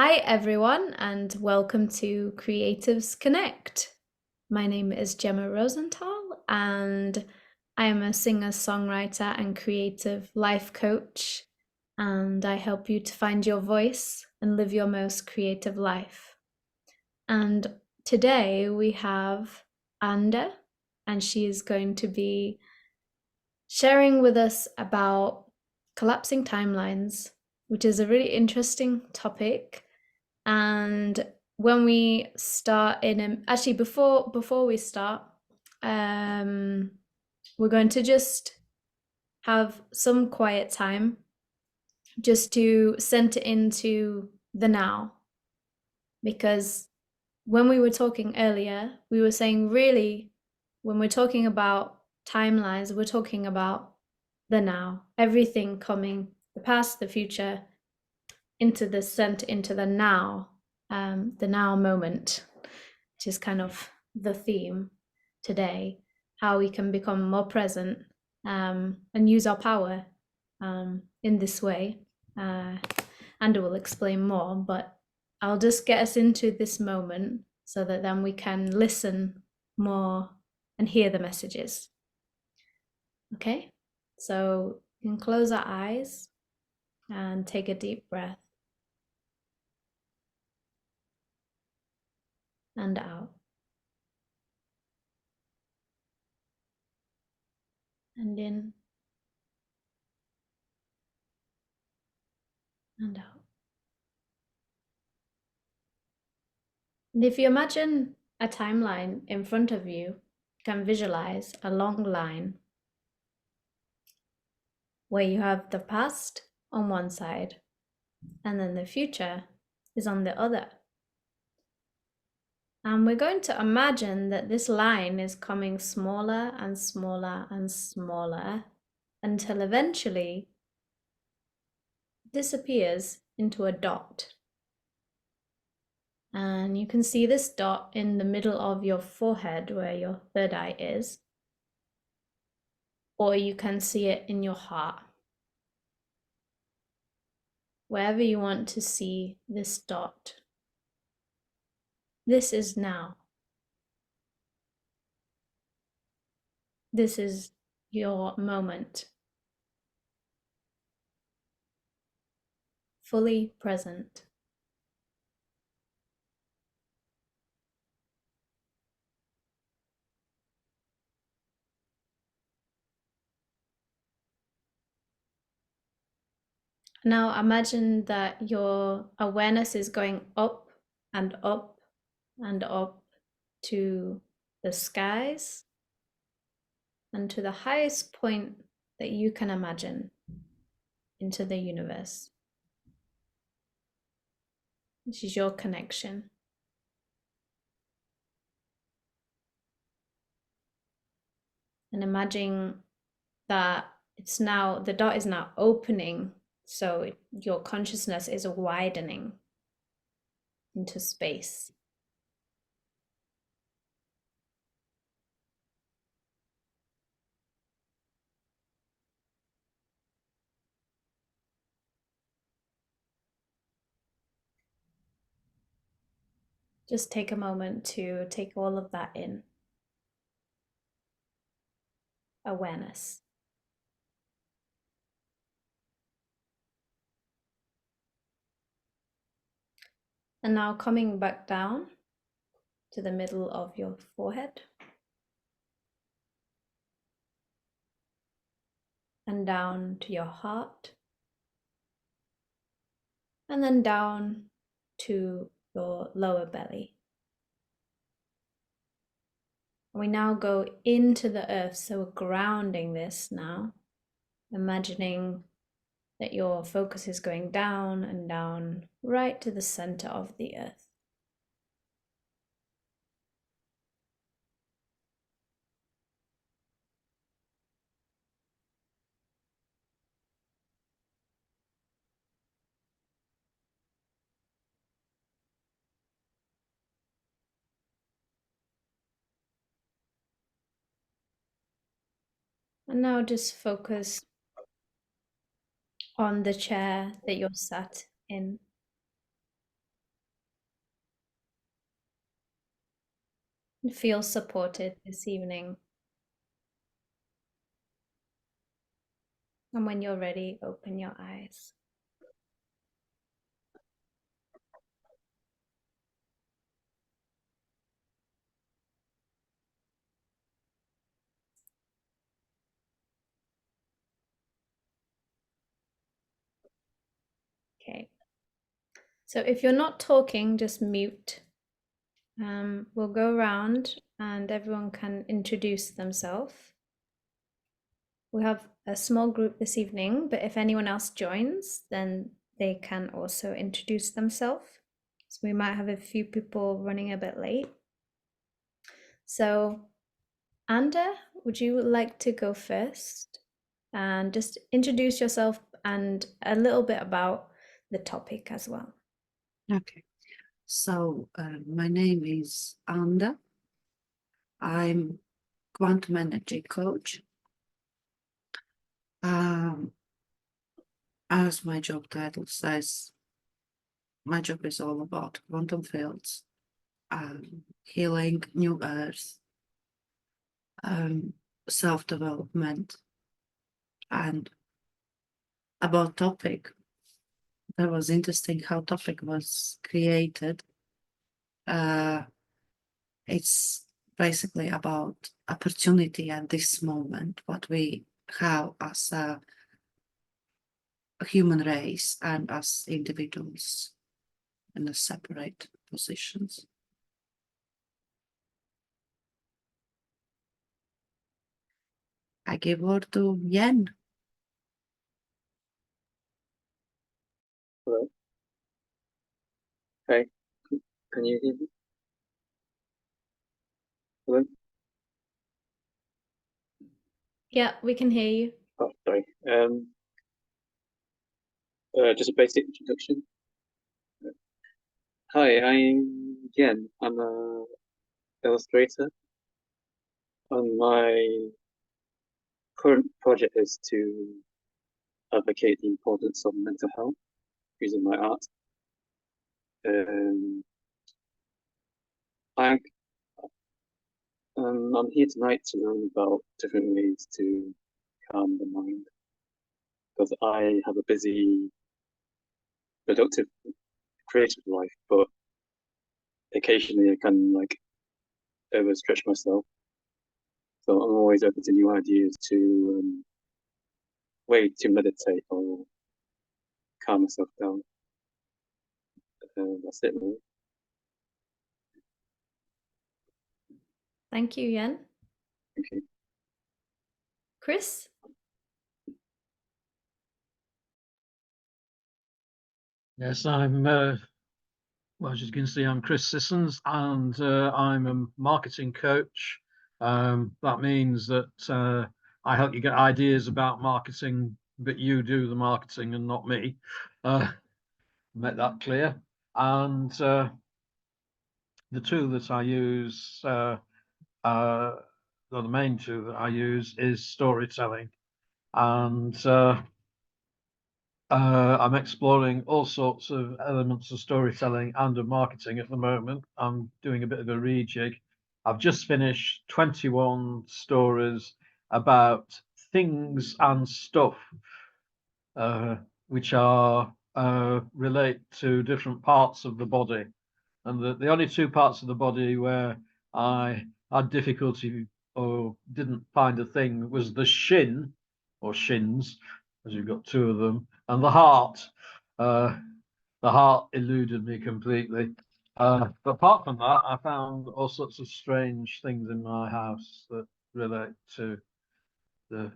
Hi, everyone, and welcome to Creatives Connect. My name is Jemma Rosenthal, and I am a singer, songwriter, and creative life coach. And I help you to find your voice and live your most creative life. And today we have Anda, and she is going to be sharing with us about collapsing timelines, which is a really interesting topic. And when we start actually before we start, we're going to just have some quiet time just to center into the now, because when we were talking earlier, we were saying really when we're talking about timelines, we're talking about the now, everything coming, the past, the future, into the now moment, which is kind of the theme today, how we can become more present and use our power in this way. Andrew will explain more, but I'll just get us into this moment so that then we can listen more and hear the messages. Okay, so we can close our eyes and take a deep breath and out and in and out. And if you imagine a timeline in front of you, you can visualize a long line where you have the past on one side and then the future is on the other. And we're going to imagine that this line is coming smaller and smaller and smaller until eventually it disappears into a dot. And you can see this dot in the middle of your forehead where your third eye is, or you can see it in your heart. Wherever you want to see this dot. This is now. This is your moment. Fully present. Now imagine that your awareness is going up and up and up to the skies and to the highest point that you can imagine, into the universe. This is your connection. And imagine that the dot is now opening, so your consciousness is widening into space. Just take a moment to take all of that in. Awareness. And now coming back down to the middle of your forehead. And down to your heart. And then down to your lower belly. We now go into the earth, so we're grounding this now, imagining that your focus is going down and down, right to the center of the earth. And now just focus on the chair that you're sat in. Feel supported this evening. And when you're ready, open your eyes. Okay. So if you're not talking, just mute. We'll go around and everyone can introduce themselves. We have a small group this evening, but if anyone else joins, then they can also introduce themselves. So we might have a few people running a bit late. So, Anda, would you like to go first and just introduce yourself and a little bit about the topic as well? Okay, so my name is Anda. I'm quantum energy coach. As my job title says, my job is all about quantum fields, healing, new earth, self-development, and about topic. That was interesting how topic was created. It's basically about opportunity at this moment, what we have as a human race and as individuals in the separate positions. I give word to Yen. Hello. Hey, can you hear me? Hello? Yeah, we can hear you. Oh, sorry. Just a basic introduction. Hi, I'm Yen. I'm a illustrator, and my current project is to advocate the importance of mental health using my art. I, I'm here tonight to learn about different ways to calm the mind, because I have a busy, productive, creative life, but occasionally I can overstretch myself. So I'm always open to new ideas to way to meditate or calm myself down. That's it, really. Thank you, Yen. Thank you. Chris? Yes, I'm, well, as you can see, I'm Chris Sissons, and I'm a marketing coach. That means that I help you get ideas about marketing, but you do the marketing and not me. Make that clear. And the tool that I use, the main tool that I use is storytelling. And I'm exploring all sorts of elements of storytelling and of marketing at the moment. I'm doing a bit of a rejig. I've just finished 21 stories about things and stuff, which are relate to different parts of the body. And the only two parts of the body where I had difficulty or didn't find a thing was the shin or shins, as you've got two of them, and the heart. The heart eluded me completely. But apart from that, I found all sorts of strange things in my house that relate to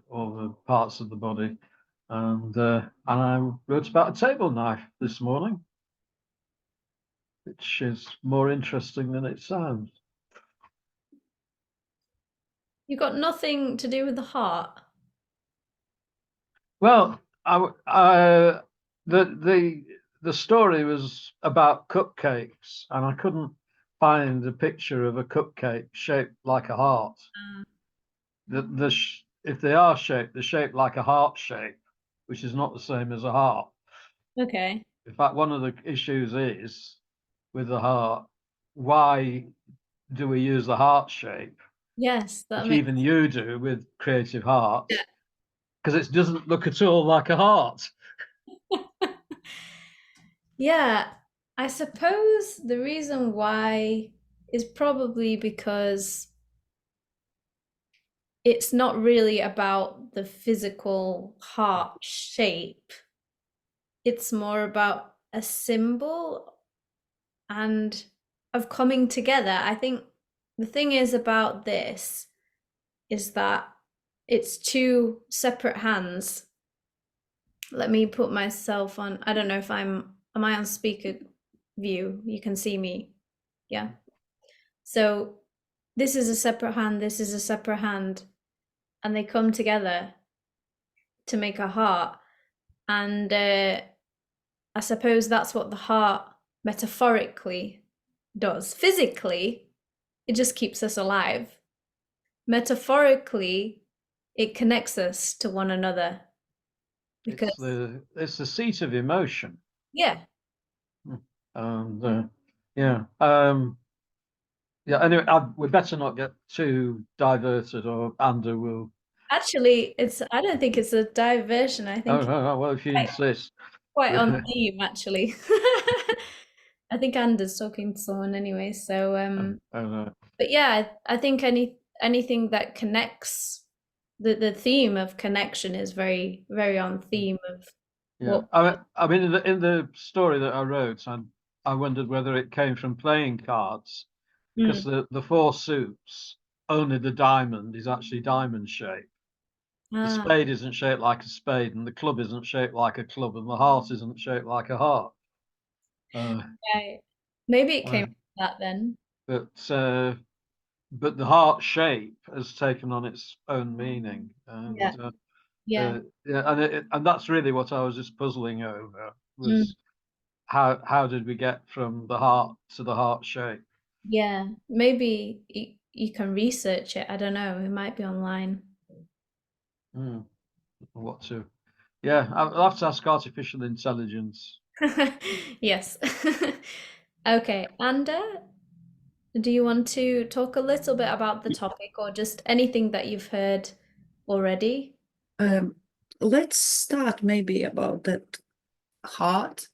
all the parts of the body. And I wrote about a table knife this morning, which is more interesting than it sounds. You got nothing to do with the heart? Well, the story was about cupcakes, and I couldn't find a picture of a cupcake shaped like a heart. If they are shaped, they're shaped like a heart shape, which is not the same as a heart. Okay. In fact, one of the issues is with the heart, why do we use the heart shape, Yes, that which makes even you do with Creative Hearts, Yeah. because it doesn't look at all like a heart. Yeah, I suppose the reason why is probably because it's not really about the physical heart shape. It's more about a symbol and of coming together. I think the thing is about this is that it's two separate hands. Let me put myself on, I don't know if am I on speaker view? You can see me. Yeah. So this is a separate hand, this is a separate hand, and they come together to make a heart. And I suppose that's what the heart metaphorically does. Physically, it just keeps us alive. Metaphorically, it connects us to one another. Because It's the seat of emotion. yeah, And yeah. Yeah, anyway, we better not get too diverted, or Andrew will. actually, I don't think it's a diversion. I Oh, think no, well, if you quite, insist. quite on theme, actually. I think Anders talking to someone anyway. So, but yeah, I think anything that connects, the theme of connection is very, very on theme of Yeah, what. I mean, in the story that I wrote, I wondered whether it came from playing cards, because the four suits, only the diamond is actually diamond shaped. The Ah, spade isn't shaped like a spade, and the club isn't shaped like a club, and the heart isn't shaped like a heart. right. Maybe it came Uh, from that then. but the heart shape has taken on its own meaning, and Yeah, yeah. yeah, and that's really what I was just puzzling over, Mm, was how did we get from the heart to the heart shape? yeah. Maybe you can research it. I don't know. It might be online. Mm, what to? Yeah, I'll have to ask artificial intelligence. Yes. Okay. And do you want to talk a little bit about the topic or just anything that you've heard already? Let's start maybe about that heart.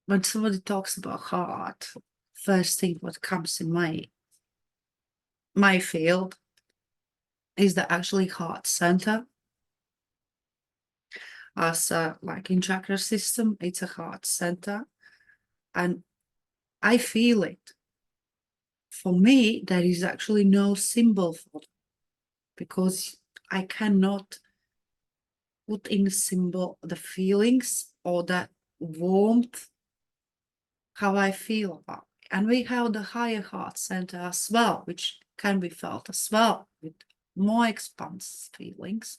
When somebody talks about heart, first thing what comes in my field is the actually heart center. As like in chakra system, it's a heart center, and I feel it. For me, there is actually no symbol for it, because I cannot put in a symbol the feelings or that warmth, how I feel about it. And we have the higher heart center as well, which can be felt as well with more expansive feelings.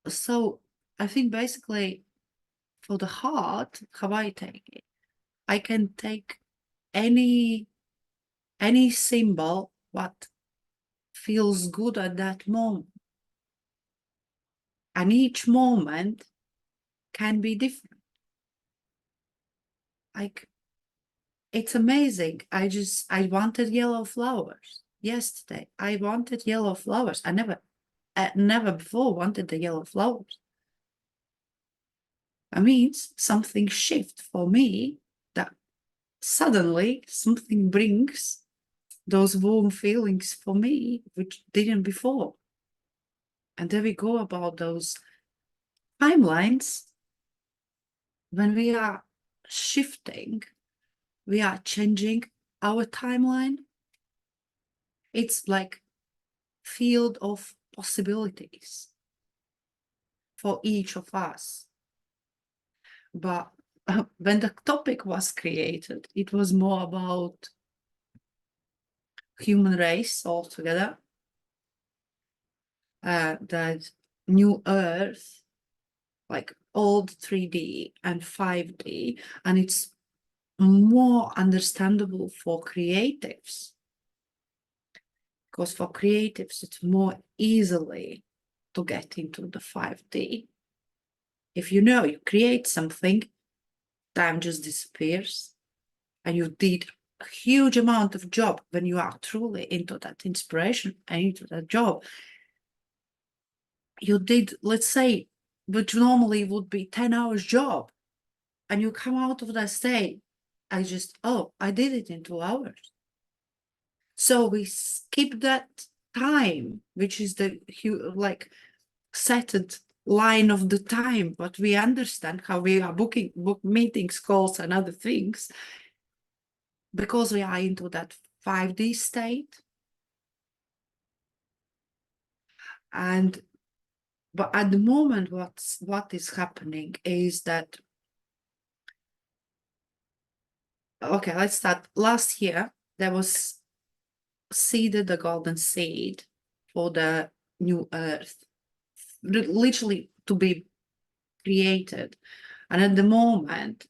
So I think basically for the heart, how I take it, I can take any symbol what feels good at that moment. And each moment can be different. Like, it's amazing. I wanted yellow flowers yesterday. I wanted yellow flowers. I never before wanted the yellow flowers. That means something shift for me, that suddenly something brings those warm feelings for me, which didn't before. And there we go about those timelines. When we are shifting, we are changing our timeline. It's like field of possibilities for each of us. But when the topic was created, it was more about human race altogether. That new earth, like old 3D and 5D, and it's more understandable for creatives, because for creatives it's more easily to get into the 5D. If you create something, time just disappears, and you did a huge amount of job when you are truly into that inspiration and into that job. You did, let's say, which normally would be 10 hours job, and you come out of that state, I did it in 2 hours. So we skip that time, which is the like setted line of the time, but we understand how we are book meetings, calls, and other things, because we are into that 5D state. And but at the moment, what is happening is that, okay, let's start. Last year there was seeded the golden seed for the new earth, literally to be created. And at the moment,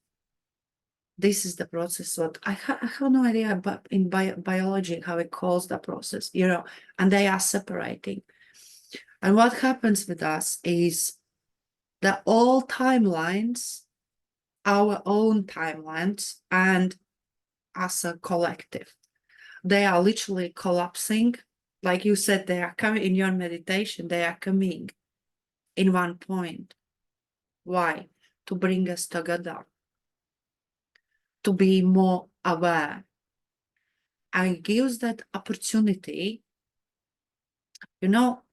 this is the process. What I have no idea about in biology how it calls the process, and they are separating. And what happens with us is that all timelines, our own timelines, and as a collective, they are literally collapsing. Like you said, they are coming in your meditation, they are coming in one point. Why? To bring us together, to be more aware, and it gives that opportunity,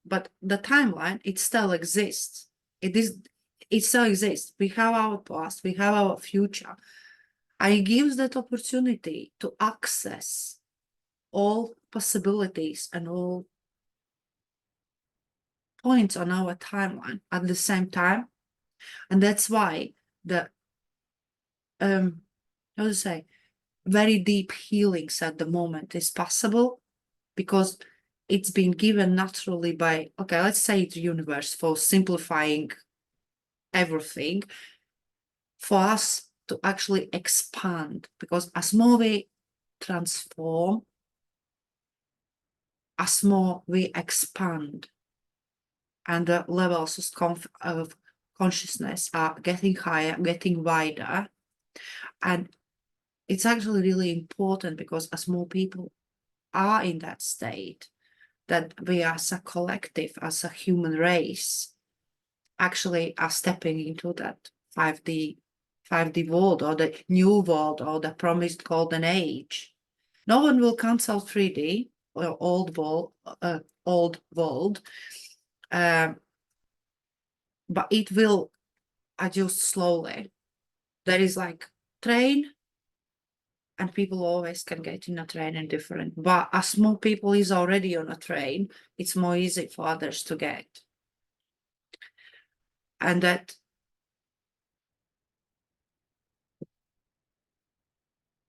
but the timeline, it still exists. It still exists. We have our past, we have our future, and it gives that opportunity to access all possibilities and all points on our timeline at the same time. And that's why the how to say, very deep healings at the moment is possible, because it's been given naturally by, okay, let's say the universe, for simplifying everything, for us to actually expand. Because as more we transform, as more we expand, and the levels of consciousness are getting higher, getting wider. And it's actually really important, because as more people are in that state, that we as a collective, as a human race, actually are stepping into that 5D world, or the new world, or the promised golden age. No one will cancel 3D or old world, but it will adjust slowly. There is like train, and people always can get in a train and different. But as more people is already on a train, it's more easy for others to get. And that,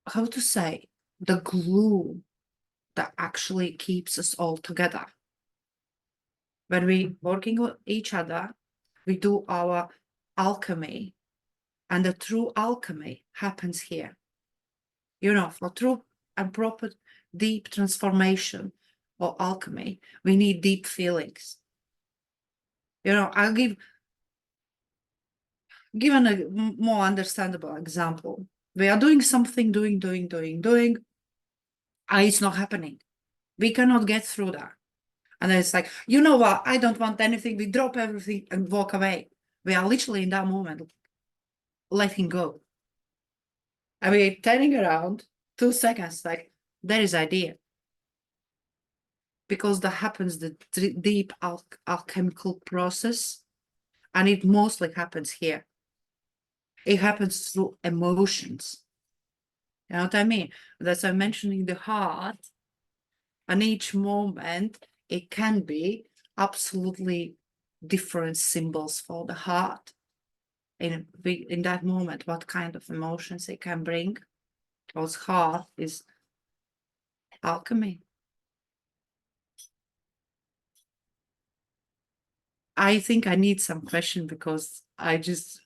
how to say, the glue that actually keeps us all together. When we working with each other, we do our alchemy, and the true alchemy happens here. For true and proper deep transformation or alchemy, we need deep feelings. I'll give given a more understandable example. We are doing something, doing, and it's not happening. We cannot get through that. And then it's like, you know what? I don't want anything. We drop everything and walk away. We are literally in that moment letting go. And we're turning around 2 seconds, like, there is idea. Because that happens, the deep alchemical process, and it mostly happens here. It happens through emotions. You know what I mean? That's why I'm mentioning the heart. And each moment, it can be absolutely different symbols for the heart. In that moment, what kind of emotions it can bring. Because heart is alchemy. I think I need some question, because I just,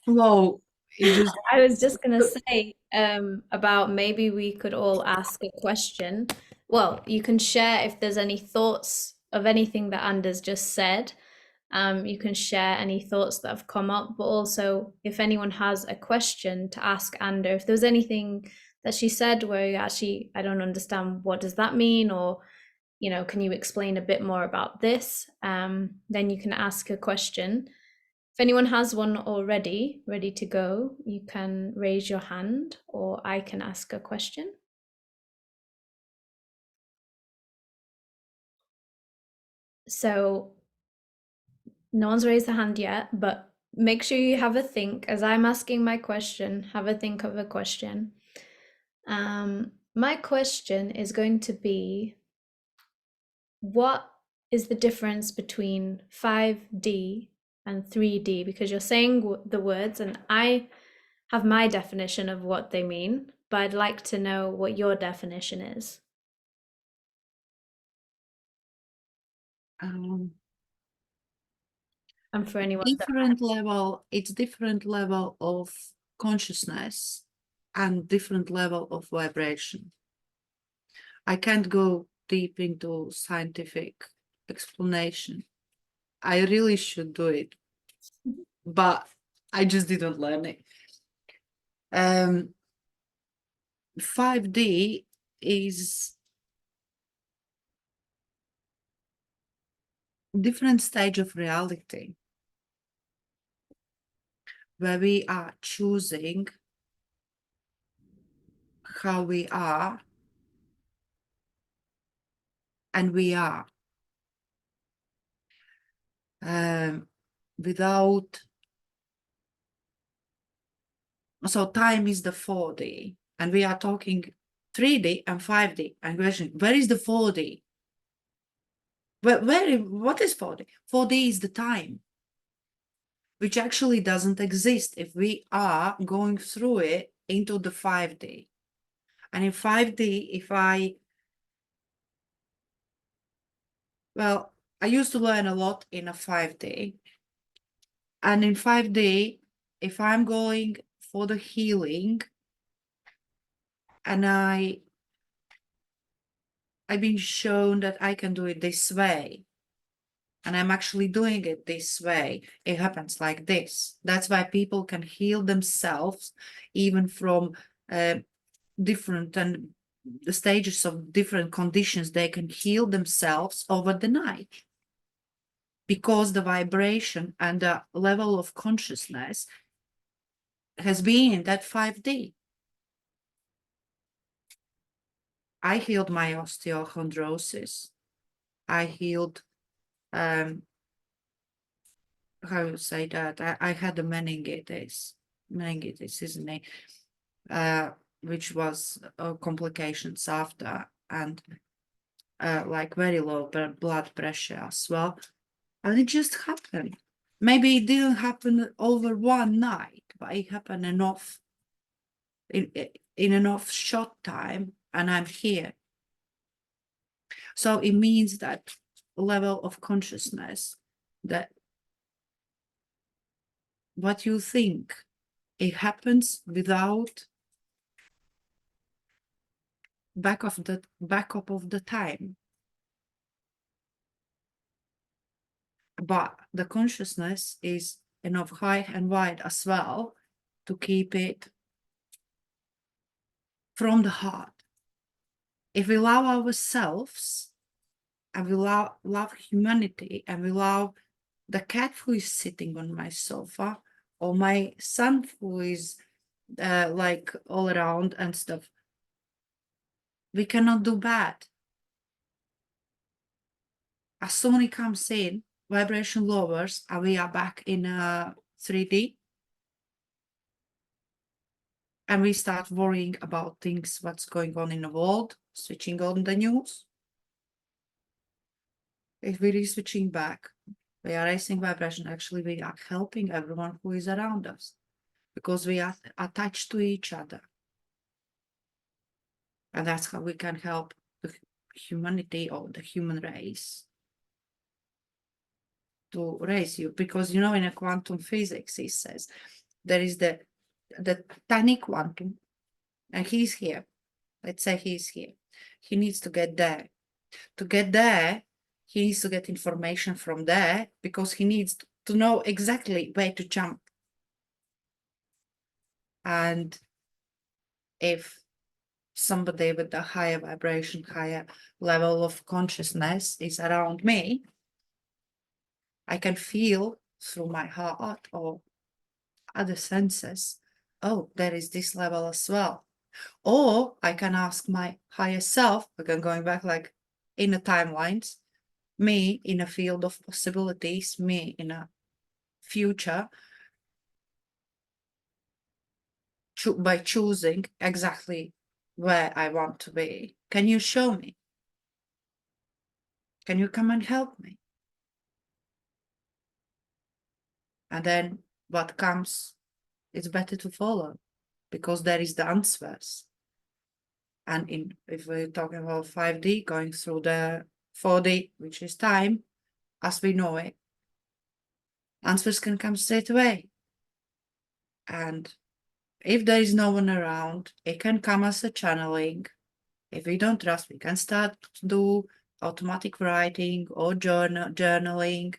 flow. I was just gonna say about maybe we could all ask a question. Well, you can share if there's any thoughts of anything that Anders just said, You can share any thoughts that have come up, but also if anyone has a question to ask Ander, if there's anything that she said where you actually, I don't understand, what does that mean? Or, you know, can you explain a bit more about this? Then you can ask a question. If anyone has one already ready to go, you can raise your hand or I can ask a question. So no one's raised their hand yet, but make sure you have a think as I'm asking my question, have a think of a question. My question is going to be, what is the difference between 5D and 3D? Because you're saying the words and I have my definition of what they mean, but I'd like to know what your definition is. And for anyone Different level, it's different level of consciousness and different level of vibration. I can't go deep into scientific explanation. I really should do it, but I just didn't learn it. 5D is different stage of reality where we are choosing how we are and we are without, so time is the 4D and we are talking 3D and 5D and question, where is the 4D? What is 4D? 4D is the time, which actually doesn't exist if we are going through it into the 5D. And in 5D, I used to learn a lot in a 5D. And in 5D, if I'm going for the healing and I've been shown that I can do it this way, and I'm actually doing it this way, it happens like this. That's why people can heal themselves even from different and the stages of different conditions. They can heal themselves over the night because the vibration and the level of consciousness has been in that 5D. I healed my osteochondrosis. I healed, how you say that? I had a meningitis, isn't it? Which was complications after, and like very low blood pressure as well. And it just happened. Maybe it didn't happen over one night, but it happened enough in enough short time, and I'm here. So it means that level of consciousness, that what you think, it happens without backup of the time. But the consciousness is enough high and wide as well to keep it from the heart. If we love ourselves and we love humanity and we love the cat who is sitting on my sofa or my son who is like all around and stuff, we cannot do bad. As soon as it comes in, vibration lowers and we are back in 3D. And we start worrying about things, what's going on in the world, switching on the news. If we're switching back, we are raising vibration. Actually, we are helping everyone who is around us because we are attached to each other. And that's how we can help the humanity or the human race to raise you. Because, you know, in a quantum physics, it says there is the tiny quantum, and he's here. Let's say he's here. He needs to get there. To get there, he needs to get information from there because he needs to know exactly where to jump. And if somebody with a higher vibration, higher level of consciousness is around me, I can feel through my heart or other senses, oh, there is this level as well. Or I can ask my higher self, again going back like in the timelines, me in a field of possibilities, me in a future, by choosing exactly where I want to be. Can you show me? Can you come and help me? And then what comes, it's better to follow because there is the answers. And if we're talking about 5D, going through the 4D, which is time, as we know it, answers can come straight away. And if there is no one around, it can come as a channeling. If we don't trust, we can start to do automatic writing or journaling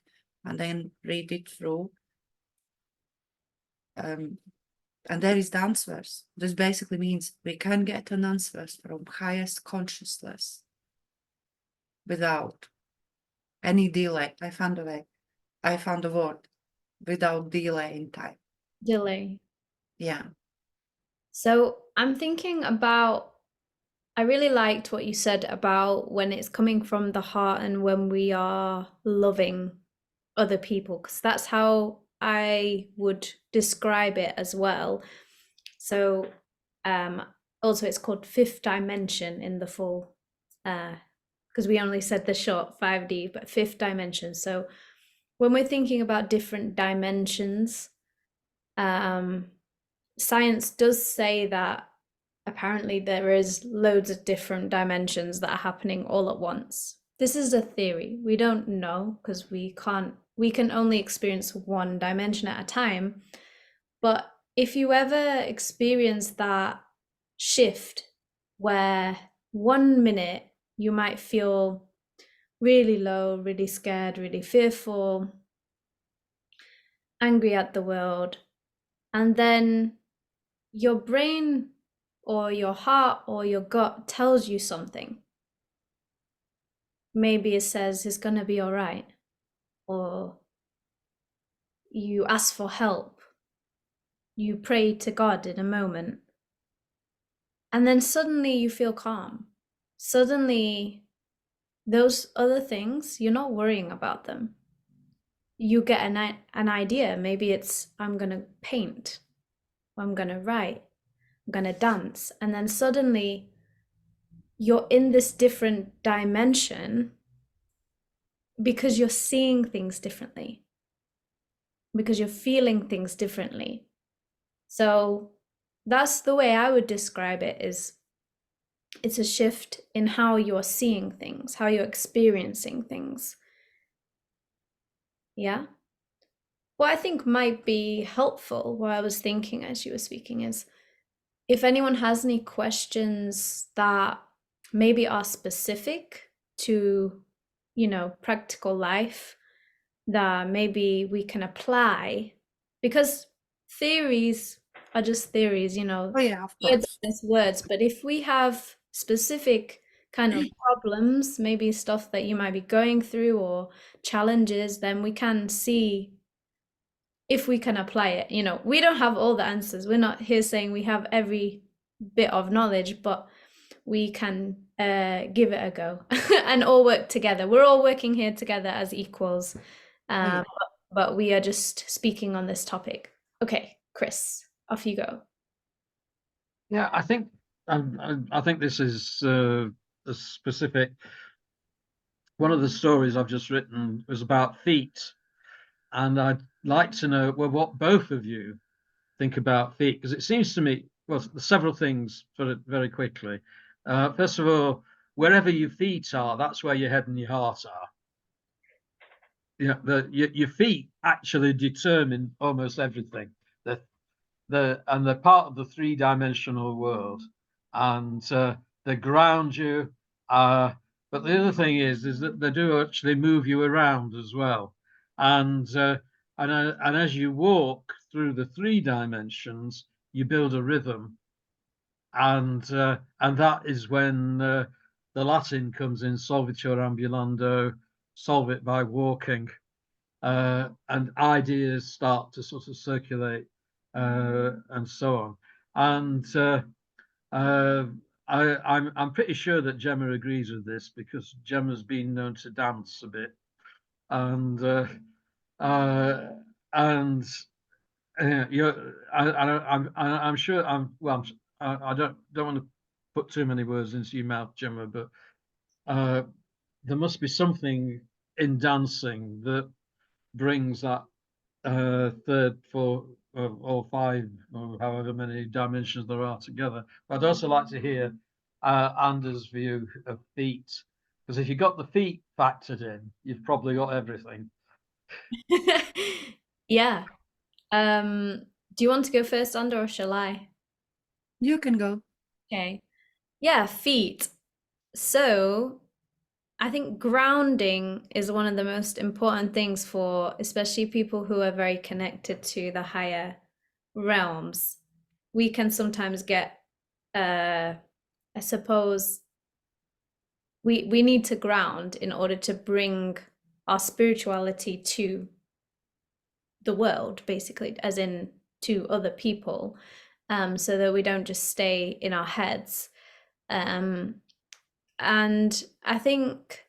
and then read it through. And there is the answers. This basically means we can get an answers from highest consciousness without any delay. I found a way. I found a word. Without delay in time. Delay. Yeah. So I'm thinking about, I really liked what you said about when it's coming from the heart and when we are loving other people, because that's how I would describe it as well. So also it's called fifth dimension in the full, because we only said the short 5D, but fifth dimension. So when we're thinking about different dimensions, science does say that apparently there is loads of different dimensions that are happening all at once. This is a theory. We don't know because we can only experience one dimension at a time. But if you ever experience that shift where 1 minute you might feel really low, really scared, really fearful, angry at the world, and then your brain or your heart or your gut tells you something. Maybe it says it's going to be all right, or you ask for help, you pray to God in a moment, and then suddenly you feel calm. Suddenly those other things, you're not worrying about them. You get an idea. Maybe it's, I'm going to paint, I'm going to write, I'm going to dance, and then suddenly you're in this different dimension because you're seeing things differently, because you're feeling things differently. So that's the way I would describe it, is it's a shift in how you're seeing things, how you're experiencing things. Yeah. What I think might be helpful, what I was thinking as you were speaking, is if anyone has any questions that maybe are specific to, practical life, that maybe we can apply, because theories are just theories, Oh yeah, of words course. are just words. But if we have specific kind of problems, maybe stuff that you might be going through or challenges, then we can see if we can apply it. We don't have all the answers. We're not here saying we have every bit of knowledge, but we can give it a go and all work together. We're all working here together as equals, but we are just speaking on this topic. Okay, Chris, off you go. Yeah, I think this is a specific. One of the stories I've just written was about feet, and I'd like to know what both of you think about feet, because it seems to me, well, several things very quickly. First of all, wherever your feet are, that's where your head and your heart are. Your feet actually determine almost everything. They're part of the three-dimensional world, and they ground you. But the other thing is that they do actually move you around as well, and and as you walk through the 3 dimensions, you build a rhythm, and that is when the Latin comes in, solvitur ambulando, solve it by walking, and ideas start to sort of circulate, and so on. And I'm pretty sure that Gemma agrees with this, because Gemma's been known to dance a bit, and and I'm sure I don't want to put too many words into your mouth, Gemma, but there must be something in dancing that brings that third, fourth, or 5, or however many dimensions there are together. But I'd also like to hear Anders' view of feet, because if you've got the feet factored in, you've probably got everything. Yeah. Do you want to go first, Ander, or shall I? You can go. Okay. Yeah, feet. So I think grounding is one of the most important things for especially people who are very connected to the higher realms. We can sometimes get, I suppose, we need to ground in order to bring our spirituality to the world, basically, as in to other people, so that we don't just stay in our heads. And I think,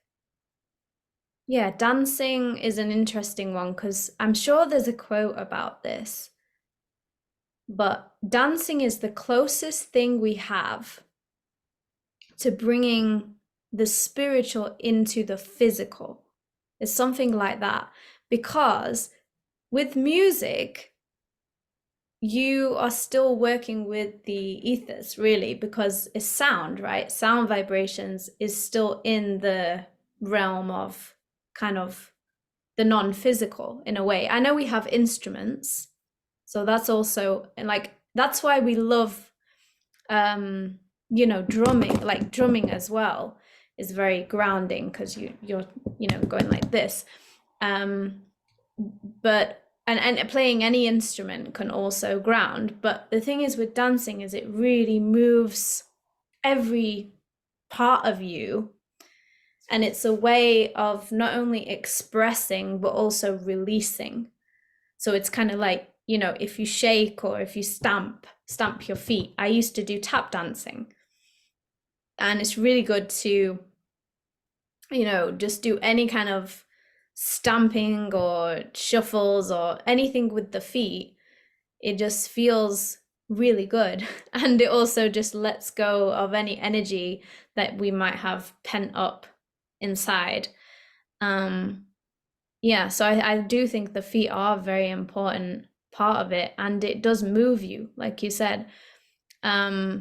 yeah, dancing is an interesting one, because I'm sure there's a quote about this, but dancing is the closest thing we have to bringing the spiritual into the physical. It's something like that, because with music, you are still working with the ethers, really, because it's sound, right? Sound vibrations is still in the realm of kind of the non-physical in a way. I know we have instruments, so that's also, and like, that's why we love drumming, like drumming as well is very grounding, because you're going like this, but and playing any instrument can also ground. But the thing is with dancing is it really moves every part of you, and it's a way of not only expressing but also releasing. So it's kind of like, if you shake or if you stamp your feet. I used to do tap dancing, and it's really good to just do any kind of stamping or shuffles or anything with the feet. It just feels really good, and it also just lets go of any energy that we might have pent up inside. Yeah, so I do think the feet are a very important part of it, and it does move you, like you said. I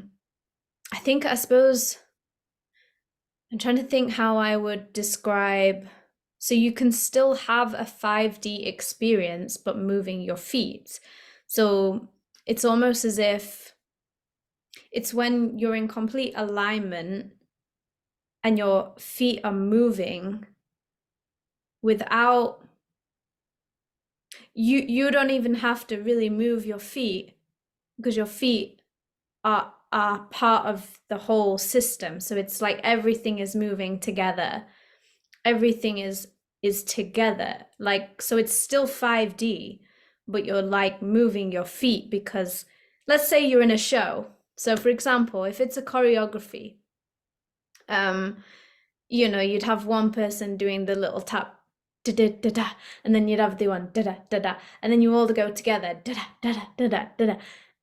suppose I'm trying to think how I would describe. So you can still have a 5D experience, but moving your feet. So it's almost as if it's when you're in complete alignment and your feet are moving without, you don't even have to really move your feet, because your feet are part of the whole system. So it's like everything is moving together. Everything is together. Like, so it's still 5D, but you're like moving your feet, because let's say you're in a show. So for example, if it's a choreography, you'd have one person doing the little tap, da da da da, and then you'd have the one da da da da, and then you all go together, da da da da da da da,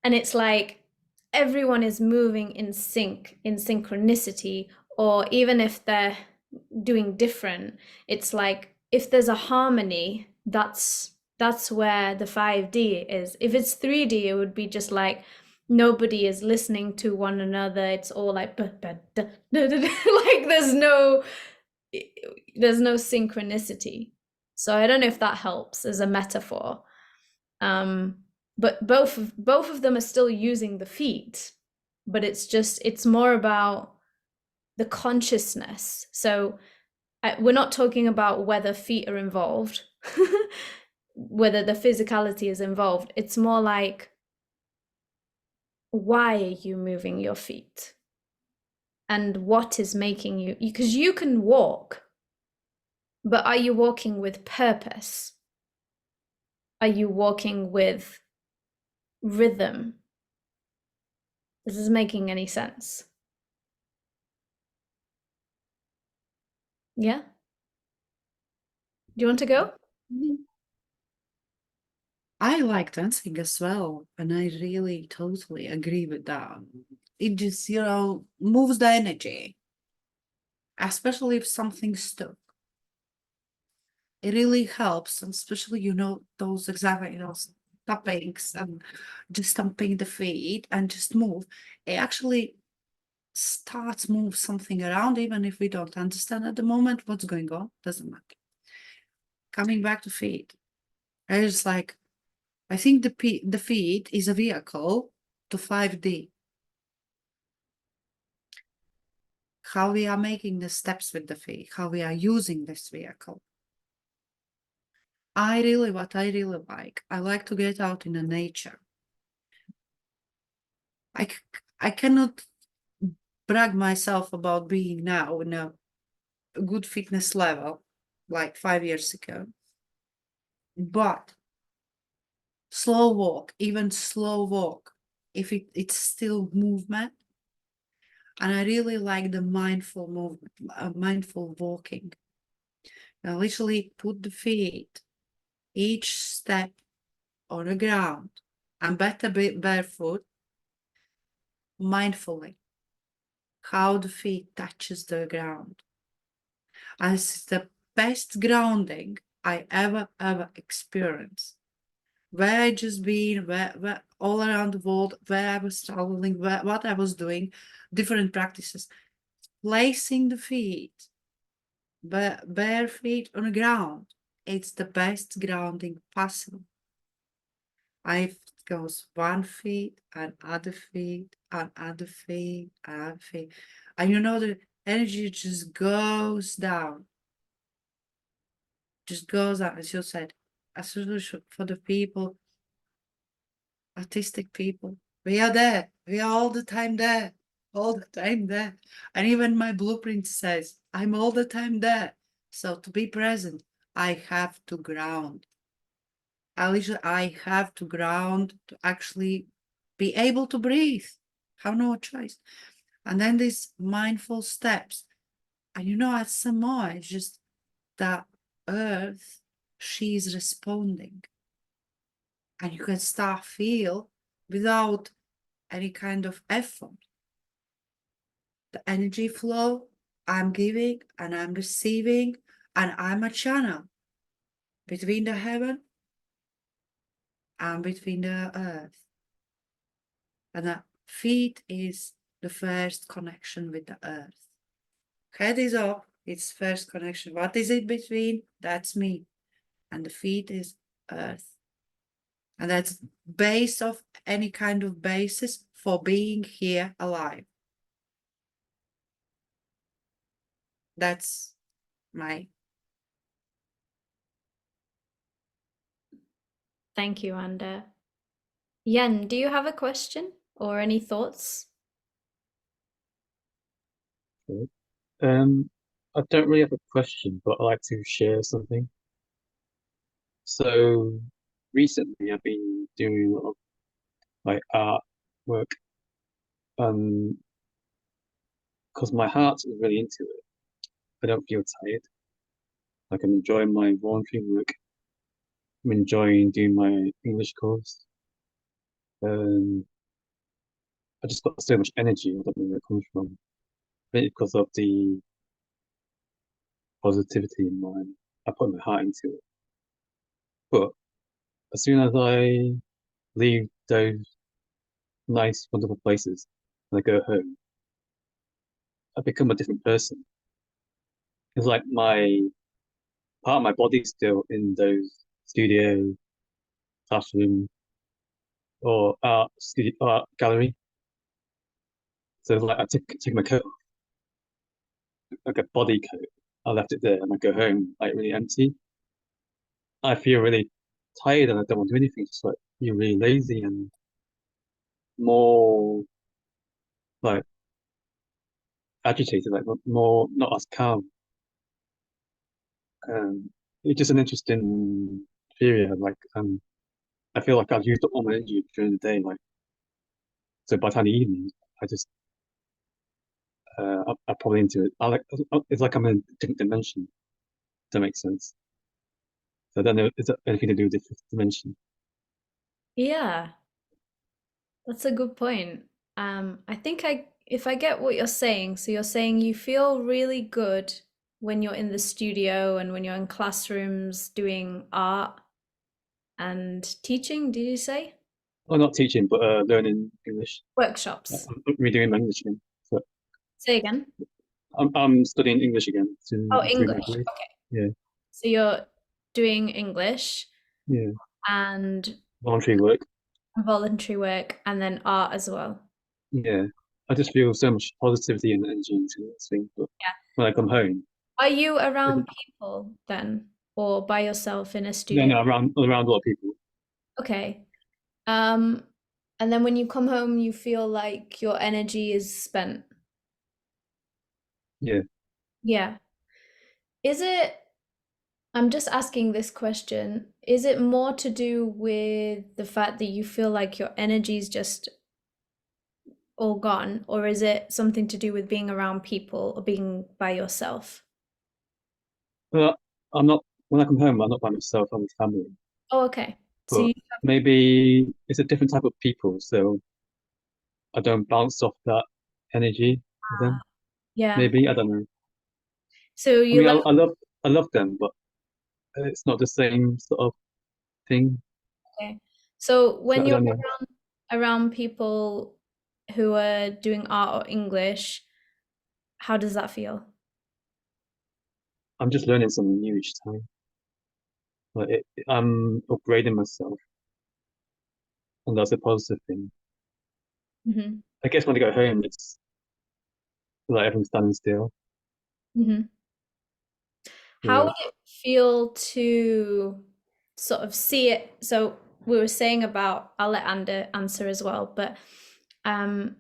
and it's like everyone is moving in sync, in synchronicity. Or even if they're doing different, it's like if there's a harmony, that's where the 5D is. If it's 3D, it would be just like nobody is listening to one another. It's all like like there's no synchronicity. So I don't know if that helps as a metaphor. But both of them are still using the feet, but it's more about the consciousness. So we're not talking about whether feet are involved, whether the physicality is involved. It's more like, why are you moving your feet? And what is making you, because you can walk, but are you walking with purpose? Are you walking with rhythm? This is making any sense? Yeah? Do you want to go? I like dancing as well, and I really totally agree with that. It just, moves the energy, especially if something's stuck. It really helps, and especially, those exactly, those tappings and just stamping the feet and just move. It actually starts move something around, even if we don't understand at the moment what's going on, doesn't matter. Coming back to feet, it's like, I think the feet is a vehicle to 5D. How we are making the steps with the feet, how we are using this vehicle. What I really like, I like to get out in the nature. I cannot brag myself about being now in a good fitness level, like 5 years ago. But slow walk, even slow walk, if it's still movement. And I really like the mindful movement, mindful walking. I literally put the feet, each step on the ground, and better barefoot, mindfully, how the feet touches the ground. And it's the best grounding I ever experienced. Where I just been, where all around the world, where I was traveling, what I was doing, different practices. Placing the feet, bare feet on the ground, it's the best grounding possible. I goes 1 feet and other feet and other feet and other feet. And the energy just goes down. Just goes down, as you said, especially for the people, artistic people. We are there. We are all the time there. All the time there. And even my blueprint says, I'm all the time there. So to be present, I have to ground. I have to ground to actually be able to breathe. Have no choice. And then these mindful steps. And at some more, it's just that earth, she's responding. And you can start feel without any kind of effort. The energy flow, I'm giving and I'm receiving, and I'm a channel between the heaven and between the earth. And the feet is the first connection with the earth. Head is up, it's first connection. What is it between? That's me. And the feet is earth. And that's base of any kind of basis for being here alive. That's my. Thank you, and Yen, do you have a question or any thoughts? I don't really have a question, but I like to share something. So recently, I've been doing a lot of like art work, because my heart is really into it. I don't feel tired. Like I'm enjoying my voluntary work. I'm enjoying doing my English course. Um, I just got so much energy. I don't know where it comes from. Maybe because of the positivity in mind. I put my heart into it. But as soon as I leave those nice, wonderful places and I go home, I become a different person. It's like my part of my body's still in those studio, classroom, or art studio, art gallery. So it's like I take my coat off like a body coat. I left it there, and I go home like really empty. I feel really tired, and I don't want to do anything. Just like feel really lazy and more like agitated, like more not as calm. It's just an interesting theory. Like I feel like I've used up all my energy during the day. Like so, by the time the evening, I just I'm probably into it. It's like I'm in a different dimension. If that makes sense. So I don't know. Is that anything to do with the fifth dimension? Yeah, that's a good point. I think if I get what you're saying, so you're saying you feel really good when you're in the studio and when you're in classrooms doing art and teaching, did you say? Well, not teaching, but learning English. Workshops. I'm redoing my English again. So Say again. I'm studying English again to Oh, improve my English. grade. Okay. Yeah, So you're doing English yeah. and Voluntary work. voluntary work and then art as well. Yeah. I just feel so much positivity and energy into this thing. But Yeah. when I come home, Are you around people then, or by yourself in a no, studio? no, around a lot of people. Okay. And then when you come home, you feel like your energy is spent. Yeah. Yeah. Is it, I'm just asking this question, is it more to do with the fact that you feel like your energy is just all gone, or is it something to do with being around people or being by yourself? But I'm not. When I come home, I'm not by myself. I'm with family. Oh, okay. So But you maybe it's a different type of people, so I don't bounce off that energy with them. yeah. Maybe I don't know. So I you mean, like, I love them, but it's not the same sort of thing. okay. So So when I you're don't know. around people who are doing art or English, how does that feel? I'm just learning something new each time. Like I'm upgrading myself, and that's a positive thing. Hmm. I guess when I go home, it's like everyone's standing still. Hmm. How Yeah. would it feel to sort of see it? So we were saying about, I'll let Ander answer as well, but um,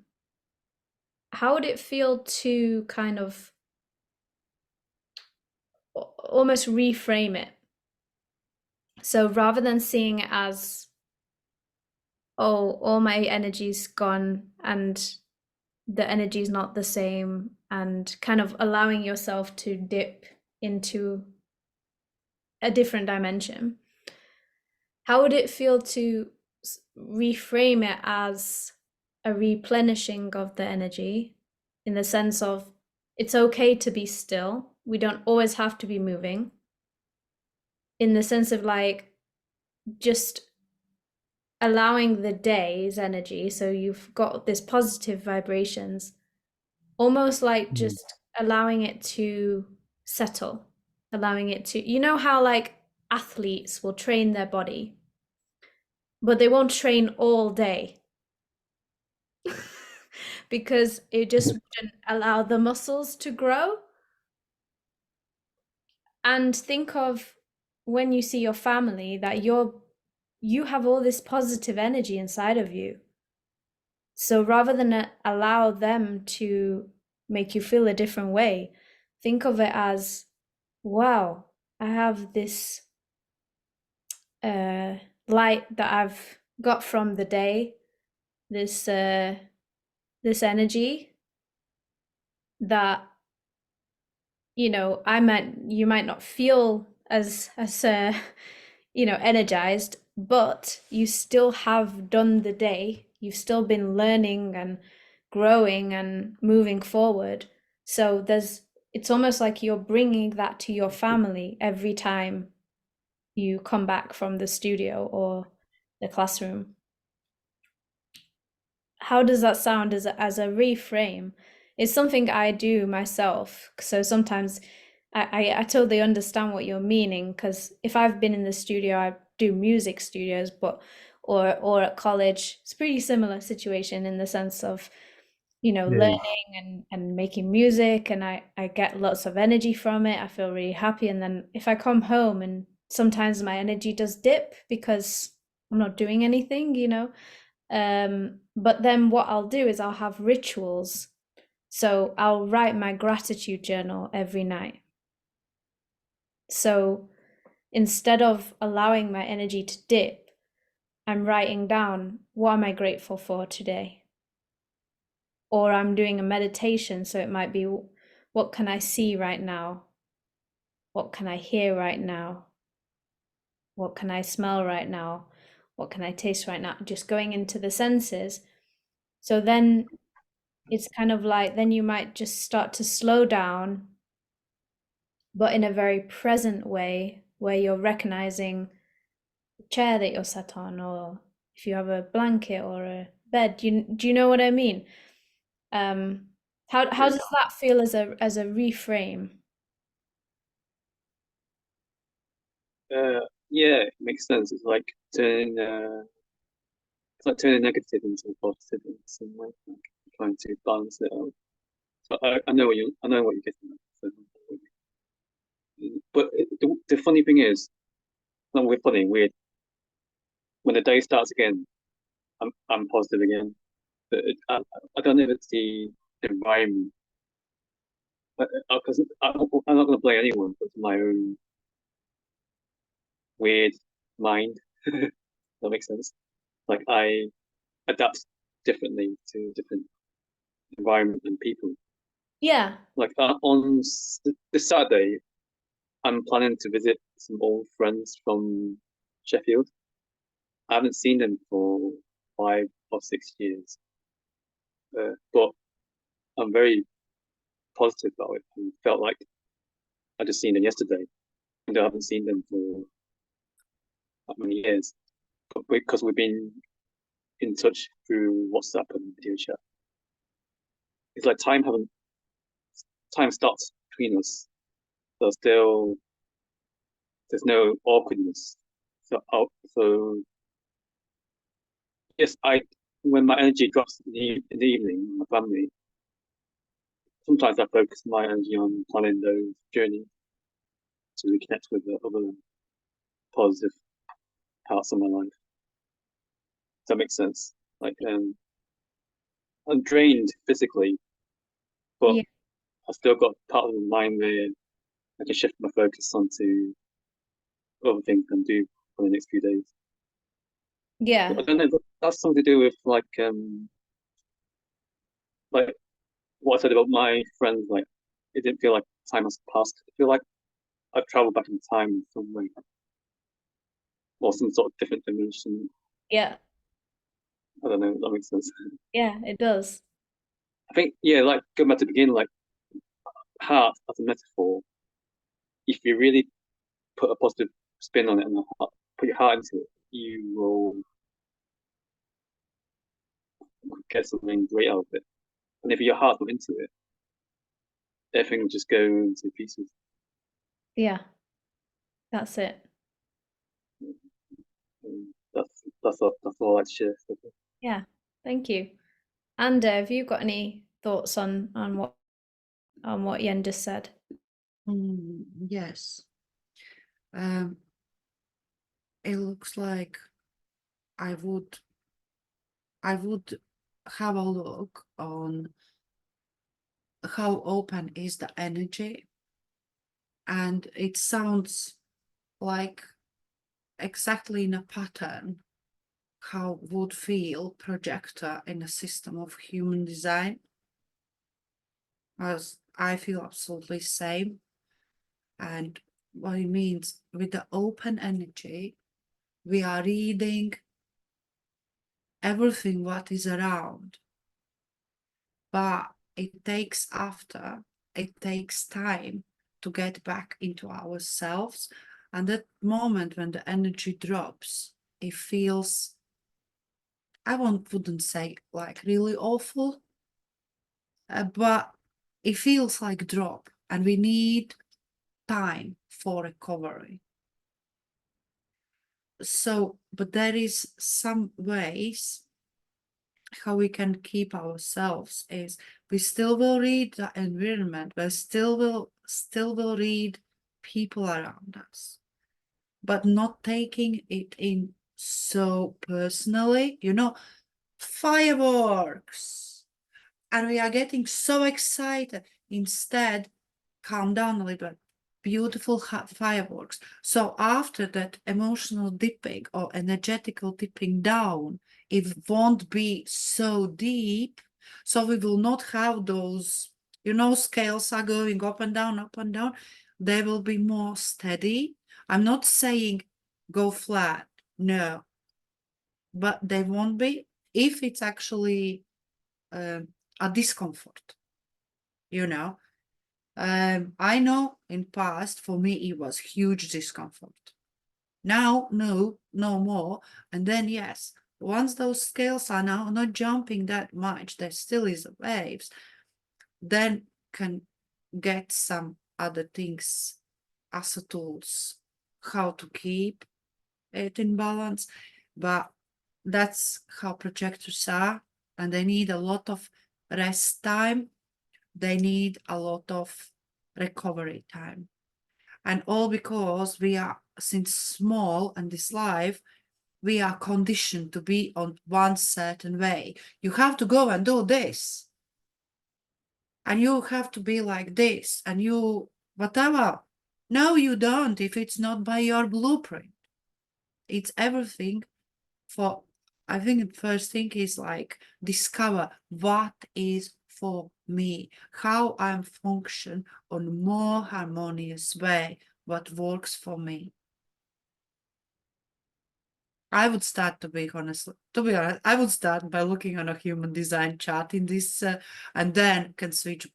how would it feel to kind of almost reframe it? So rather than seeing it as, oh, all my energy's gone and the energy is not the same, and kind of allowing yourself to dip into a different dimension, how would it feel to reframe it as a replenishing of the energy, in the sense of it's okay to be still, we don't always have to be moving, in the sense of like just allowing the day's energy, so you've got this positive vibrations, almost like Mm. just allowing it to settle, allowing it to, you know how like athletes will train their body, but they won't train all day because it just wouldn't allow the muscles to grow. And think of when you see your family, that you have all this positive energy inside of you. So rather than allow them to make you feel a different way, think of it as, wow, I have this light that I've got from the day, this this energy that, you know, you might not feel as energized, but you still have done the day, you've still been learning and growing and moving forward. So it's almost like you're bringing that to your family every time you come back from the studio or the classroom. How does that sound as a reframe? It's something I do myself. So sometimes I totally understand what you're meaning, because if I've been in the studio, I do music studios, but or at college, it's a pretty similar situation in the sense of you know, Yeah. learning and making music, and I get lots of energy from it. I feel really happy. And then if I come home and sometimes my energy does dip because I'm not doing anything, you know. But then what I'll do is I'll have rituals. So I'll write my gratitude journal every night. So instead of allowing my energy to dip, I'm writing down, what am I grateful for today? Or I'm doing a meditation, so it might be, what can I see right now? What can I hear right now? What can I smell right now? What can I taste right now? Just going into the senses. So then it's kind of like, then you might just start to slow down, but in a very present way, where you're recognizing the chair that you're sat on, or if you have a blanket or a bed. Do you know what I mean? How Yeah. does that feel as a reframe? Yeah, it makes sense. It's like turning negative into positive in some way, like trying to balance it out. So I know I know what you're getting at. So, but the funny thing is, no, we're funny, weird. When the day starts again, I'm positive again. But I don't know if it's the environment, because I'm not going to blame anyone, but it's my own weird mind. That makes sense. Like I adapt differently to different environment and people. Yeah. Like on this Saturday, I'm planning to visit some old friends from Sheffield. I haven't seen them for 5 or 6 years, but I'm very positive about it. And felt like I just seen them yesterday, and I haven't seen them for that many years. But because we've been in touch through WhatsApp and video chat, it's like time stops between us. So still, there's no awkwardness. So yes, I when my energy drops in the evening, my family, sometimes I focus my energy on planning those journeys to reconnect with the other positive parts of my life. Does that make sense? Like, I'm drained physically, but Yeah. I still got part of the mind where I can shift my focus onto other things I can do for the next few days. But I Yeah. don't know. That's something to do with like what I said about my friends. Like, it didn't feel like time has passed. I feel like I've traveled back in time in some way, or some sort of different dimension. Yeah. I don't know. If that makes sense. Yeah, it does. I think, yeah, like going back to the beginning, like heart as a metaphor. If you really put a positive spin on it and put your heart into it, you will get something great out of it. And if your heart's not into it, everything will just go into pieces. Yeah, that's it. And that's all I'd share. Yeah, thank you. And have you got any thoughts on what Yen just said? Yes. Um, it looks like I would have a look on how open is the energy, and it sounds like exactly in a pattern how would feel projector in a system of human design, as I feel absolutely same. And what it means with the open energy, we are reading everything what is around, but it takes time to get back into ourselves. And that moment when the energy drops, it feels, wouldn't say like really awful, but it feels like drop, and we need time for recovery. So, but there is some ways how we can keep ourselves is we still will read the environment, we still will read people around us, but not taking it in so personally, you know, fireworks, and we are getting so excited. Instead, calm down a little bit. Beautiful fireworks. So after that emotional dipping or energetical dipping down, it won't be so deep. So we will not have those, you know, scales are going up and down, up and down. They will be more steady. I'm not saying go flat, no, but they won't be if it's actually a discomfort, you know. I know in past for me it was huge discomfort. Now, no more. And then yes, once those scales are now not jumping that much, there still is waves, then can get some other things as a tools how to keep it in balance. But that's how projectors are, and they need a lot of rest time. They need a lot of recovery time. And all because we are, since small in this life, we are conditioned to be on one certain way. You have to go and do this. And you have to be like this. And you, whatever. No, you don't if it's not by your blueprint. It's everything for, I think the first thing is like discover what is for me, how I'm function on more harmonious way, what works for me. I would start to be honest, I would start by looking on a human design chart in this, and then can switch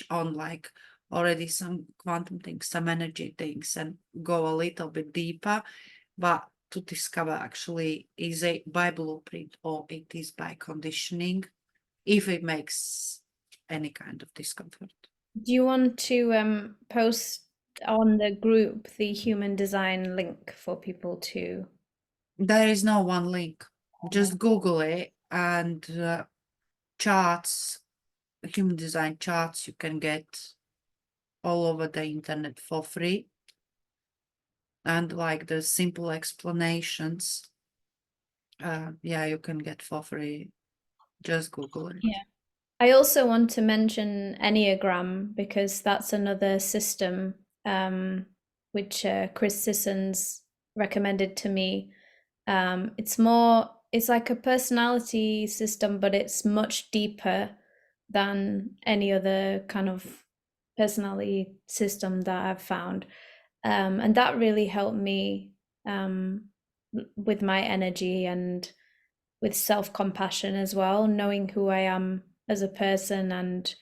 on like already some quantum things, some energy things, and go a little bit deeper. But to discover actually is it by blueprint or it is by conditioning, if it makes any kind of discomfort. Do you want to post on the group the human design link for people to? There is no one link. Just Google it, and charts, human design charts you can get all over the internet for free. And like the simple explanations, yeah, you can get for free. Just Google it. Yeah. I also want to mention Enneagram because that's another system which Chris Sissons recommended to me. It's like a personality system, but it's much deeper than any other kind of personality system that I've found. And that really helped me with my energy and with self-compassion as well, knowing who I am as a person and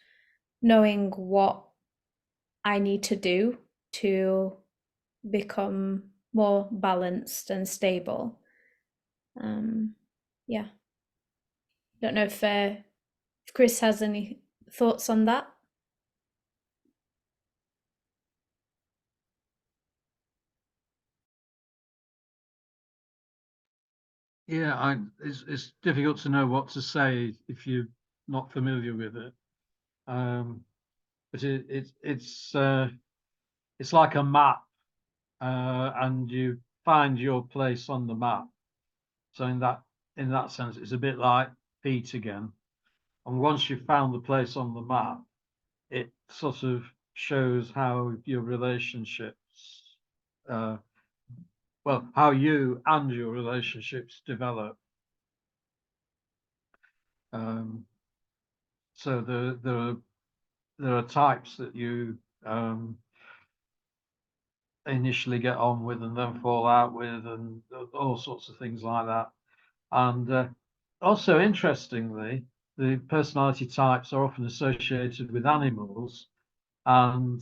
knowing what I need to do to become more balanced and stable. Yeah. Don't know if Chris has any thoughts on that. Yeah, it's difficult to know what to say if you're not familiar with it. But it's like a map, and you find your place on the map. So in that sense, it's a bit like Pete again. And once you've found the place on the map, it sort of shows how your relationships, well, how you and your relationships develop. So there are types that you initially get on with and then fall out with, and all sorts of things like that. And also, interestingly, the personality types are often associated with animals, and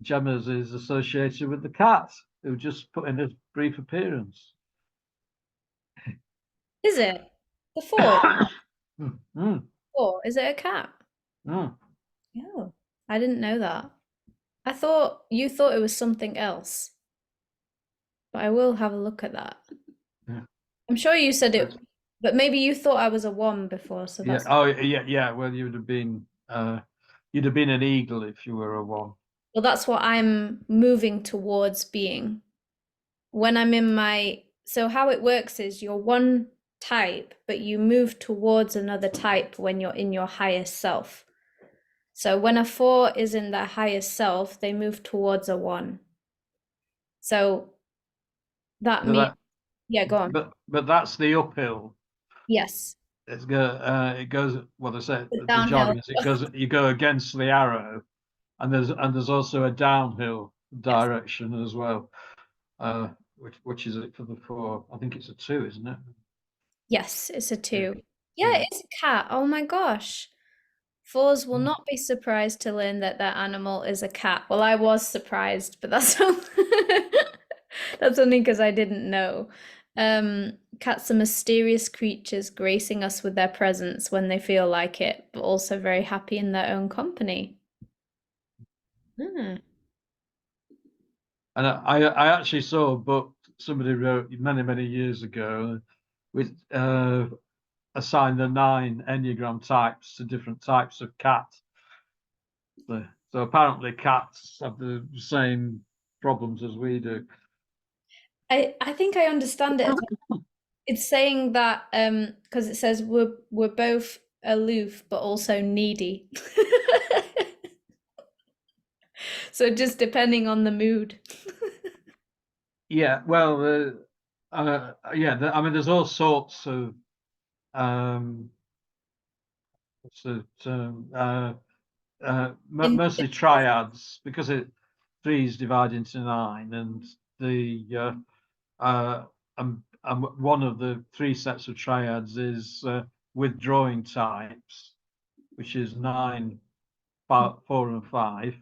Gemma's is associated with the cat, who just put in a brief appearance. Is it? The four? Mm, Four? Is it a cat? mm. Oh, I didn't know that. I thought you thought it was something else. But I will have a look at that. Yeah. I'm sure you said it But maybe you thought I was a one before, so Yeah. that's Oh, yeah, yeah. Well, you'd have been an eagle if you were a one. well, that's what I'm moving towards being. When I'm in my, so how it works is you're one type, but you move towards another type when you're in your highest self. So when a 4 is in their highest self, they move towards a 1. So that But means, that, yeah, go on. but that's the uphill. Yes, It goes. Well, they say the the downhill. jargon is it goes. You go against the arrow, and there's also a downhill Yes, direction as well. Which is it for the 4? I think it's a 2, isn't it? yes, it's a Yeah. 2. Yeah, Yeah. it's a cat. Oh my gosh. 4s will Mm. not be surprised to learn that their animal is a cat. Well, I was surprised, but that's that's only because I didn't know. Cats are mysterious creatures gracing us with their presence when they feel like it, but also very happy in their own company. Hmm. And I actually saw a book somebody wrote many years ago, with assigned the 9 Enneagram types to different types of cat. So apparently cats have the same problems as we do. I think I understand it. It's saying that because it says we're both aloof but also needy. So just depending on the mood. Yeah, well, yeah. I mean, there's all sorts of what's the term? Mostly triads, because 3 is divided into 9, and the one of the 3 sets of triads is withdrawing types, which is 9, 4, and 5.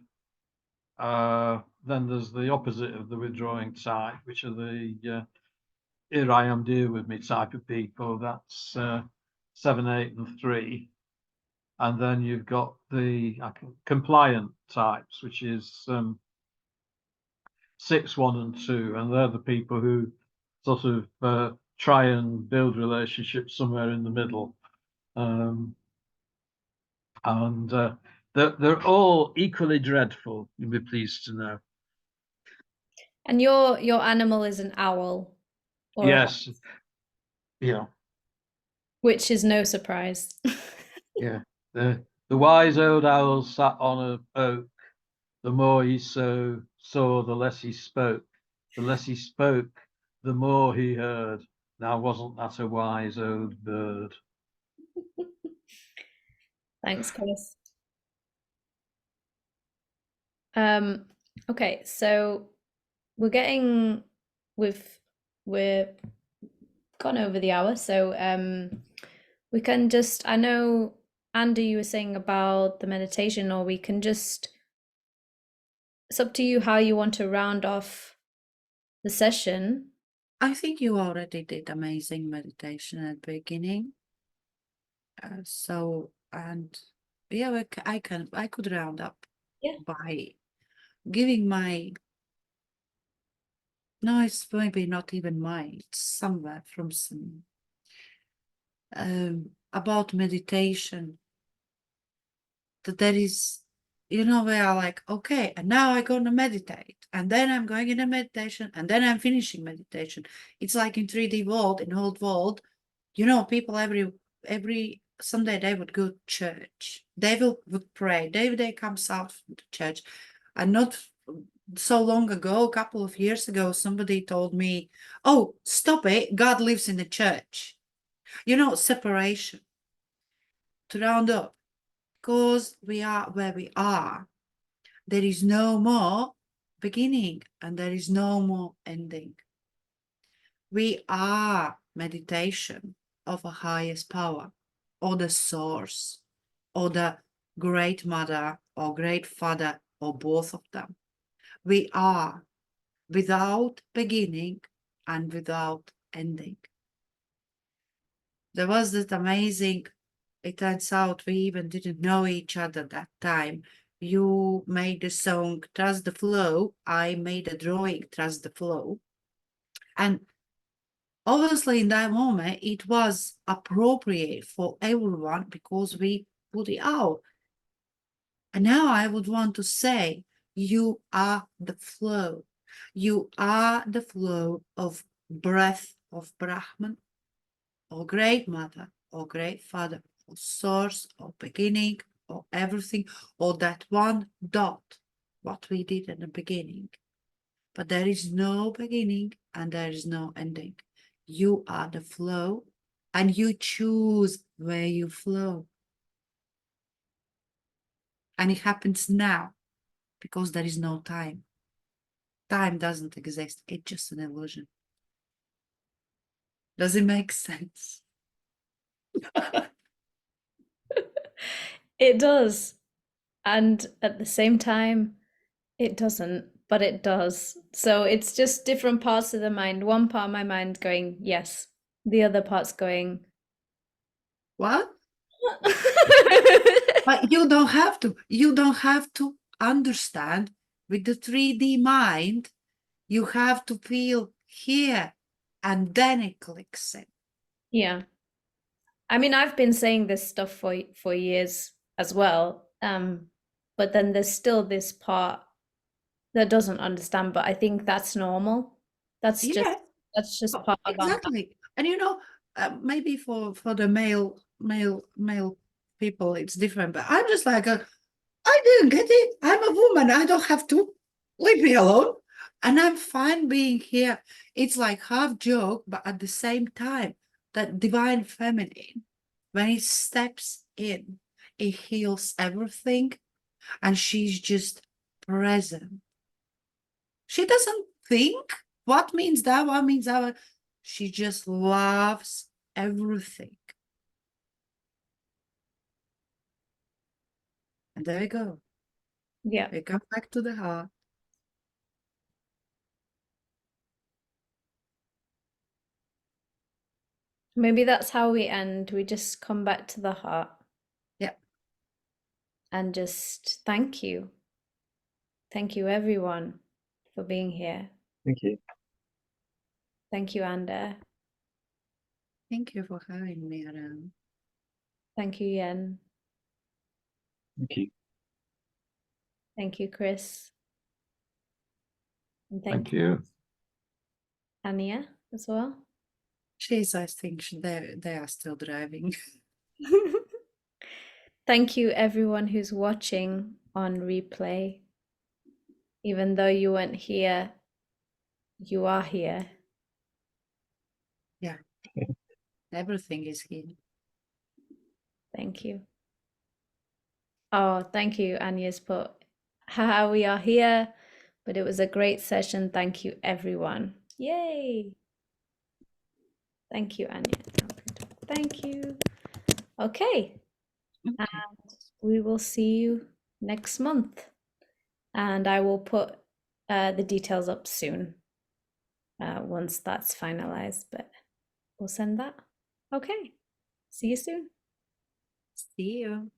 Then there's the opposite of the withdrawing type, which are the here I am, deal with me type of people. That's 7, 8, and 3. And then you've got the compliant types, which is 6, 1, and 2, and they're the people who sort of try and build relationships somewhere in the middle. And they're all equally dreadful, you'll be pleased to know. And your animal is an owl, or Yes, yeah, which is no surprise. yeah. The wise old owl sat on a oak. The more he saw, the less he spoke. The less he spoke, the more he heard. Now, wasn't that a wise old bird? Thanks, Chris. Um, okay, so we're getting we're gone over the hour, so we can just, I know Andy, you were saying about the meditation, or we can just, it's up to you how you want to round off the session. I think you already did amazing meditation at the beginning. And yeah, I could round up Yeah. by giving my, no, it's maybe not even mine, it's somewhere from some, about meditation, that there is, we are like, okay, and now I'm going to meditate, and then I'm going in a meditation, and then I'm finishing meditation. It's like in 3D world, in old world, people every Sunday they would go to church. They would pray. They comes out from the church. And not so long ago, a couple of years ago, somebody told me, oh, stop it, God lives in the church. Separation. To round up, because we are where we are, there is no more beginning and there is no more ending. We are meditation of a highest power, or the source, or the great mother or great father, or both of them. We are without beginning and without ending. There was that amazing, it turns out we even didn't know each other that time. You made the song Trust the Flow, I made a drawing Trust the Flow. And Obviously, in that moment, it was appropriate for everyone because we put it out. And now I would want to say, you are the flow. You are the flow of breath of Brahman, or great mother, or great father, or source, or beginning, or everything, or that one dot, what we did in the beginning. But there is no beginning and there is no ending. You are the flow and you choose where you flow. And it happens now because there is no time. Time doesn't exist. It's just an illusion. Does it make sense? It does. And at the same time, it doesn't, but it does. So it's just different parts of the mind. One part of my mind going, yes. The other part's going, What? But you don't have to. You don't have to understand with the 3D mind. You have to feel here and then it clicks in. Yeah. I mean, I've been saying this stuff for years as well. But then there's still this part that doesn't understand, but I think that's normal. That's just Yeah. Oh, part of our exactly. And maybe for the male people it's different, but I'm just like I didn't get it. I'm a woman. I don't have to. Leave me alone. And I'm fine being here. It's like half joke, but at the same time, that divine feminine, when it steps in, it heals everything, and she's just present. She doesn't think what means that, what means that. She just loves everything. And there we go. Yeah. We come back to the heart. Maybe that's how we end. We just come back to the heart. Yeah. And just thank you. Thank you, everyone, for being here. Thank you. Thank you, Anda. Thank you for having me around. Thank you, Yen. Thank you. Thank you, Chris. And Thank you. Anya as well. Jeez, I think they are still driving. Thank you, everyone who's watching on replay. Even though you weren't here, you are here. Yeah. Everything is here. Thank you. Oh, thank you, Anya's put. Haha, we are here, but it was a great session. Thank you, everyone. Yay. Thank you, Anya. Thank you. Okay. Okay. And we will see you next month. And I will put the details up soon once that's finalized, but we'll send that. Okay. See you soon. See you.